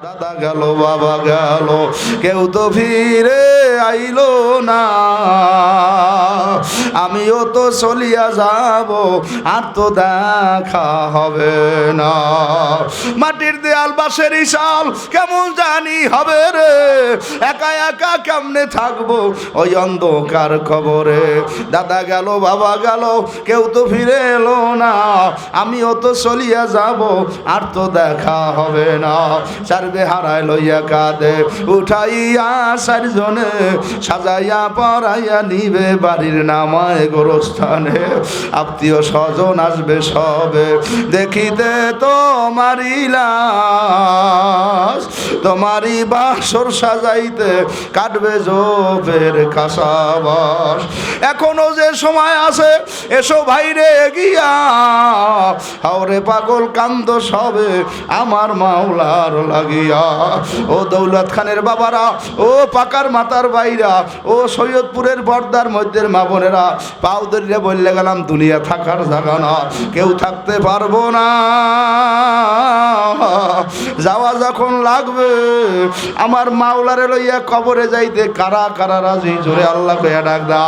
দাদা গেল বাবা গেল কেউ তো ফিরে আইলো না, আমিও তো চলিয়া যাব আর তো দেখা হবে না। মাটির দেয়াল বাঁশের ইশাল কেমন জানি হবে রে, একা একা কেমনে থাকবো ওই অন্ধকার কবরে। দাদা গেল বাবা গেল কেউ তো ফিরে এলো না, আমিও তো চলিয়া যাব আর তো দেখা হবে না। সার্বে হারায় লইয়া কাঁদে উঠাইয়া চারজনে, সাজাইয়া পরাইয়া নিবে বাড়ির নামায় গোরস্থানে। আত্মীয় স্বজন আসবে সবে দেখিতে তোমারি লাশ, তোমারই বাসর সাজাইতে কাটবে জোপের কাসাবাস। এখনো যে সময় আছে এসো ভাইরে এগিয়া, হাওরে পাগল কান্দ সবে আমার মাওলার লাগিয়া। ও দৌলত খানের বাবারা, ও পাকার মাতার বাইরা, ও সৈয়দপুরের পর্দার মধ্যের মা বোনেরা, পাও ধরিয়ে বললে গেলাম দুনিয়া থাকার জায়গা না, কেউ থাকতে পারবো না। যাওয়া যখন লাগবে আমার মাওলারে লইয়া কবরে যাইতে কারা কারা রাজি, জোরে আল্লাহ কইয়া ডাক দা।